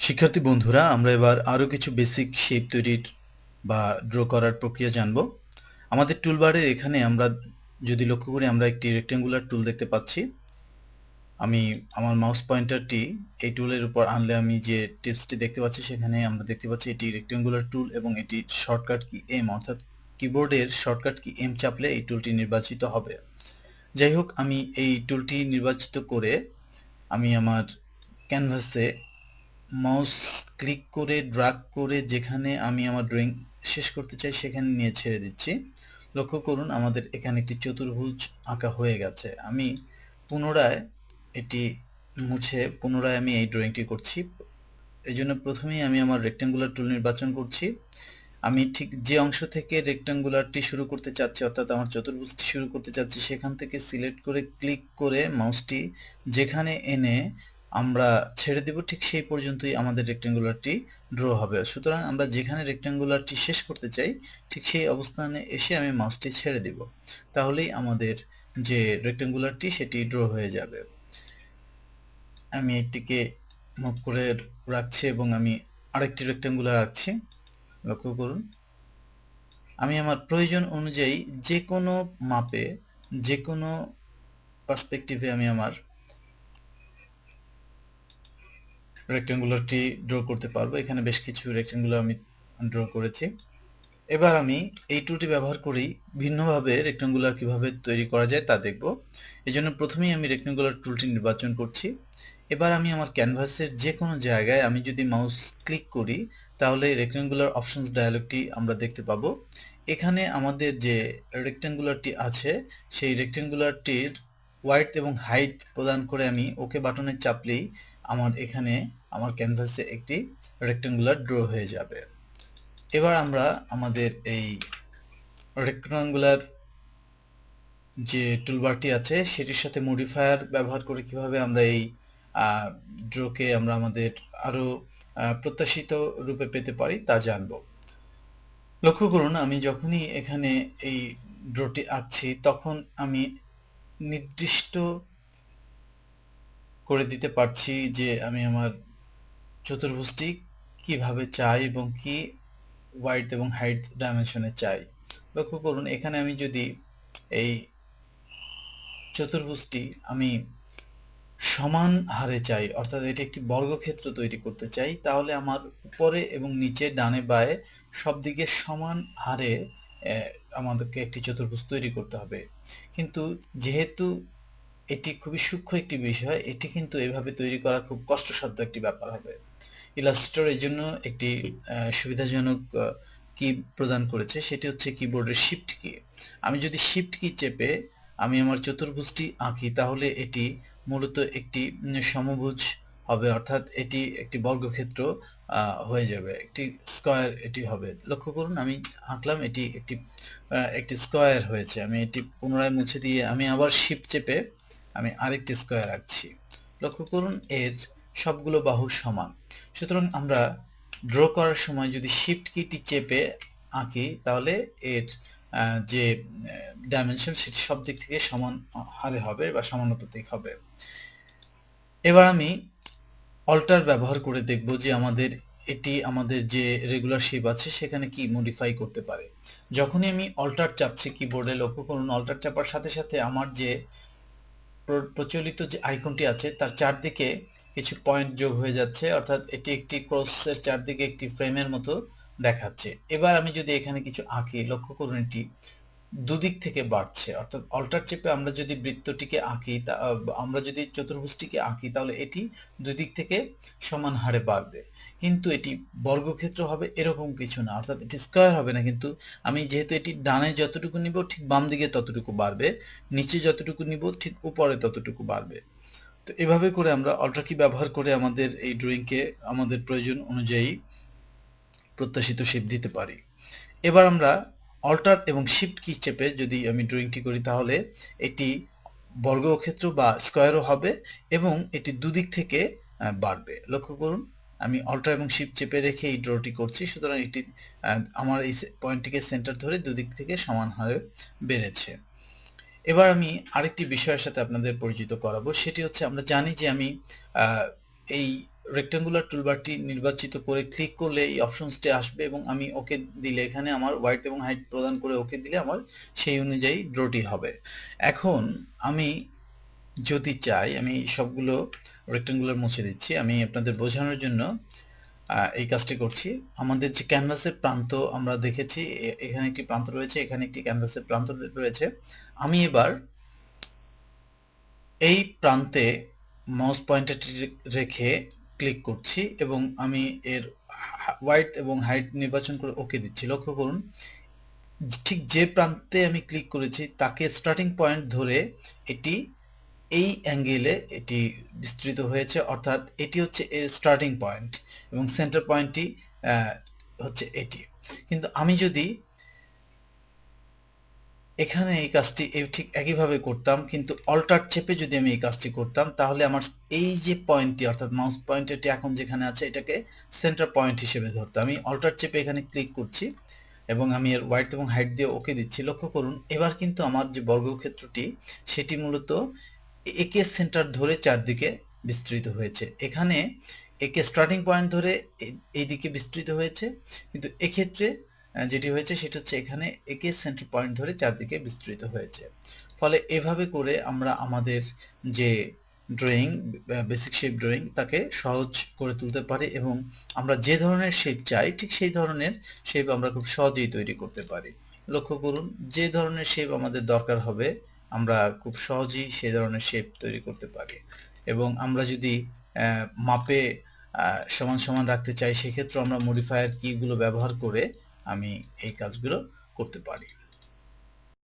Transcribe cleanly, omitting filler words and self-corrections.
শিক্ষার্থী বন্ধুরা, আমরা এবার আরো কিছু বেসিক শেপ তৈরির বা ড্র করার প্রক্রিয়া জানব। আমাদের টুলবারে এখানে আমরা যদি লক্ষ্য করি, আমরা একটি রেক্টেঙ্গুলার টুল দেখতে পাচ্ছি। আমি আমার মাউস পয়েন্টারটি এই টুলের উপর আনলে আমি যে টিপসটি দেখতে পাচ্ছি, সেখানে আমরা দেখতে পাচ্ছি এটি রেক্টেঙ্গুলার টুল এবং এটির শর্টকাট কি এম, অর্থাৎ কিবোর্ডের শর্টকাট কি এম চাপলে এই টুলটি নির্বাচিত হবে। যাই হোক, আমি এই টুলটি নির্বাচিত করে আমি আমার ক্যানভাসে মাউস ক্লিক করে ড্র্যাগ করে যেখানে আমি আমার ড্রয়িং শেষ করতে চাই সেখানে নিয়ে ছেড়ে দিচ্ছি। লক্ষ্য করুন, আমাদের এখানে একটি চতুর্ভুজ আঁকা হয়ে গেছে। আমি পুনরায় এটি মুছে পুনরায় আমি এই ড্রয়িংটি করছি। এই জন্য প্রথমেই আমি আমার রেক্টেঙ্গুলার টুল নির্বাচন করছি। আমি ঠিক যে অংশ থেকে রেক্টেঙ্গুলারটি শুরু করতে চাচ্ছি, অর্থাৎ আমার চতুর্ভুজটি শুরু করতে চাচ্ছি, সেখান থেকে সিলেক্ট করে ক্লিক করে মাউসটি যেখানে এনে আমরা ছেড়ে দেব, ঠিক সেই পর্যন্তই আমাদের রেক্টেঙ্গুলারটি ড্র হবে। সুতরাং আমরা যেখানে রেক্টেঙ্গুলারটি শেষ করতে চাই ঠিক সেই অবস্থানে এসে আমি মাউসটি ছেড়ে দেব, তাহলেই আমাদের যে রেক্টেঙ্গুলারটি সেটি ড্র হয়ে যাবে। আমি এটিকে মুভ করে রাখছি এবং আমি আরেকটি রেক্টেঙ্গুলার আঁকছি। লক্ষ্য করুন, আমি আমার প্রয়োজন অনুযায়ী যে কোনো মাপে, যে কোনো পার্সপেক্টিভে আমি আমার রেক্টেঙ্গুলারটি ড্র করতে পারবো। এখানে বেশ কিছু রেক্টেঙ্গুলার আমি ড্র করেছি। এবার আমি এই টুলটি ব্যবহার করেই ভিন্নভাবে রেক্টেঙ্গুলার কিভাবে তৈরি করা যায় তা দেখব। এই জন্য প্রথমেই আমি রেক্টেঙ্গুলার টুলটি নির্বাচন করছি। এবার আমি আমার ক্যানভাসের যে কোনো জায়গায় আমি যদি মাউস ক্লিক করি, তাহলে রেক্টেঙ্গুলার অপশনস ডায়ালগটি আমরা দেখতে পাবো। এখানে আমাদের যে রেক্টেঙ্গুলারটি আছে, সেই রেক্টেঙ্গুলারটির ওয়াইডথ এবং হাইট প্রদান করে আমি ওকে বাটনে চাপলেই আমার এখানে আমার ক্যানভাসে একটি রেক্টেঙ্গুলার ড্র হয়ে যাবে। এবার আমরা আমাদের এই রেক্টেঙ্গুলার যে টুলবারটি আছে সেটির সাথে মডিফায়ার ব্যবহার করে কিভাবে আমরা এই ড্রকে আমরা আমাদের আরো প্রত্যাশিত রূপে পেতে পারি তা জানব। লক্ষ্য করুন, আমি যখনই এখানে এই ড্রটি আঁকছি তখন আমি নির্দিষ্ট করে দিতে পারছি যে আমি আমার চতুর্ভুজটি কিভাবে চাই এবং কি ওয়াইড এবং হাইট ডাইমেনশনে চাই। লক্ষ্য করুন, এখানে আমি যদি এই চতুর্ভুজটি আমি সমান হারে চাই, অর্থাৎ এটি একটি বর্গক্ষেত্র তৈরি করতে চাই, তাহলে আমার উপরে এবং নিচে ডানে বায়ে সব দিকে সমান হারে আমাদেরকে একটি চতুর্ভুজ তৈরি করতে হবে। কিন্তু যেহেতু এটি খুবই সূক্ষ্ম একটি বিষয়, এটি কিন্তু এভাবে তৈরি করা খুব কষ্টসাধ্য একটি ব্যাপার হবে। ইলাস্ট্রেটর এর জন্য একটি সুবিধাজনক কি প্রদান করেছে, সেটি হচ্ছে কিবোর্ডের শিফট কি। আমি যদি শিফট কি চেপে আমি আমার চতুর্ভুজটি আঁকি, তাহলে এটি মূলত একটি সমভুজ হবে, অর্থাৎ এটি একটি বর্গক্ষেত্র হয়ে যাবে, একটি স্কয়ার এটি হবে। লক্ষ্য করুন, আমি আঁকলাম, এটি একটি স্কয়ার হয়েছে। আমি এটি পুনরায় মুছে দিয়ে আমি আবার শিফট চেপে আমি আরেকটি স্কয়ার আঁকছি। লক্ষ্য করুন, এর সবগুলো বাহু সমান। সুতরাং আমরা ড্র করার সময় যদি শিফট কিটি চেপে আঁকি, তাহলে এর যে ডাইমেনশন সেটি সব দিক থেকে সমান হারে হবে বা সমানুপাতিক হবে। এবার আমি অল্টার ব্যবহার করে দেখব যে এটি আমাদের যে রেগুলার শেপ আছে সেখানে কি মডিফাই করতে পারে। যখনই আমি অল্টার চাপছি কিবোর্ডে, লক্ষ্য করুন অল্টার চাপার সাথে সাথে আমার যে প্রচলিত যে আইকনটি আছে তার চারদিকে কিছু পয়েন্ট যোগ হয়ে যাচ্ছে, অর্থাৎ এটি একটি ক্রসের চারদিকে একটি ফ্রেমের মতো দেখাচ্ছে। এবার আমি যদি এখানে কিছু আঁকি, লক্ষ্য করুন এটি দুদিক থেকে বাড়ছে, অর্থাৎ অল্টার চেপে আমরা যদি বৃত্তটিকে আঁকি, আমরা যদি চতুর্ভুজটিকে আঁকি, তাহলে এটি দুদিক থেকে সমান হারে বাড়বে। কিন্তু এটি বর্গক্ষেত্র হবে এরকম কিছু না, অর্থাৎ এটি স্কয়ার হবে না। কিন্তু আমি যেহেতু এটি ডানে যতটুকু নিব ঠিক বাম দিকে ততটুকু বাড়বে, নিচে যতটুকু নিব ঠিক উপরে ততটুকু বাড়বে। তো এভাবে করে আমরা অল্টার কি ব্যবহার করে আমাদের এই ড্রয়িংকে আমাদের প্রয়োজন অনুযায়ী প্রত্যাশিত শেপ দিতে পারি। এবার আমরা অল্টার এবং শিফট কি চেপে যদি আমি ড্রয়িংটি করি, তাহলে এটি বর্গক্ষেত্র বা স্কয়ারও হবে এবং এটি দুদিক থেকে বাড়বে। লক্ষ্য করুন, আমি অল্টার এবং শিফট চেপে রেখে এই ড্রটি করছি, সুতরাং এটি আমার এই পয়েন্টটিকে সেন্টার ধরে দুদিক থেকে সমান হারে বেড়েছে। এবার আমি আরেকটি বিষয়ের সাথে আপনাদের পরিচিত করাবো, সেটি হচ্ছে আমরা জানি যে আমি এই রেক্টেঙ্গুলার টুলবারটি নির্বাচিত করে ক্লিক করলে এই অপশনসটি আসবে এবং আমি ওকে দিলে এখানে আমার ওয়াইডথ এবং হাইট প্রদান করে ওকে দিলে আমার সেই অনুযায়ী ড্রটি হবে। এখন আমি যদি চাই আমি সবগুলো রেক্টেঙ্গুলার মুছে দিচ্ছি, আমি আপনাদের বোঝানোর জন্য এই কাজটি করছি। আমাদের যে ক্যানভাসের প্রান্ত আমরা দেখেছি, এখানে একটি প্রান্ত রয়েছে, এখানে একটি ক্যানভাসের প্রান্ত রয়েছে। আমি এবার এই প্রান্তে মাউস পয়েন্টারটি রেখে ক্লিক করছি এবং আমি এর ওয়াইডথ এবং হাইট নির্বাচন করে ওকে দিচ্ছি। লক্ষ্য করুন ঠিক যে প্রান্তে আমি ক্লিক করেছি তাকে স্টার্টিং পয়েন্ট ধরে এটি এই অ্যাঙ্গেলে এটি বিস্তৃত হয়েছে, অর্থাৎ এটি হচ্ছে এর স্টার্টিং পয়েন্ট এবং সেন্টার পয়েন্টটি হচ্ছে এটি। কিন্তু আমি যদি এখানে এই কাজটি ঠিক একইভাবে করতাম, কিন্তু অল্টার চেপে যদি আমি এই কাজটি করতাম তাহলে আমার এই যে পয়েন্টটি অর্থাৎ মাউস পয়েন্টারটি এখন যেখানে আছে এটাকে সেন্টার পয়েন্ট হিসেবে ধরতো। আমি অল্টার চেপে এখানে ক্লিক করছি এবং আমি এর ওয়াইডথ এবং হাইট দিয়ে ওকে দিচ্ছি। লক্ষ্য করুন এবার কিন্তু আমার যে বর্গক্ষেত্রটি সেটি মূলত একে সেন্টার ধরে চারদিকে বিস্তৃত হয়েছে। এখানে একে স্টার্টিং পয়েন্ট ধরে এই দিকে বিস্তৃত হয়েছে, কিন্তু এক্ষেত্রে যেটি হয়েছে সেটা হচ্ছে এখানে একে সেন্টার পয়েন্ট ধরে চারদিকে বিস্তৃত হয়েছে। ফলে এভাবে করে আমরা আমাদের যে ড্রয়িং, বেসিক শেপ ড্রয়িং, তাকে সহজ করে তুলতে পারি এবং আমরা যে ধরনের শেপ চাই ঠিক সেই ধরনের শেপ আমরা খুব সহজেই তৈরি করতে পারি। লক্ষ্য করুন যে ধরনের শেপ আমাদের দরকার হবে আমরা খুব সহজেই সেই ধরনের শেপ তৈরি করতে পারি এবং আমরা যদি মাপে সমান সমান রাখতে চাই সেক্ষেত্রে আমরা মডিফায়ার কিগুলো ব্যবহার করে আমি এই কাজগুলো করতে পারি।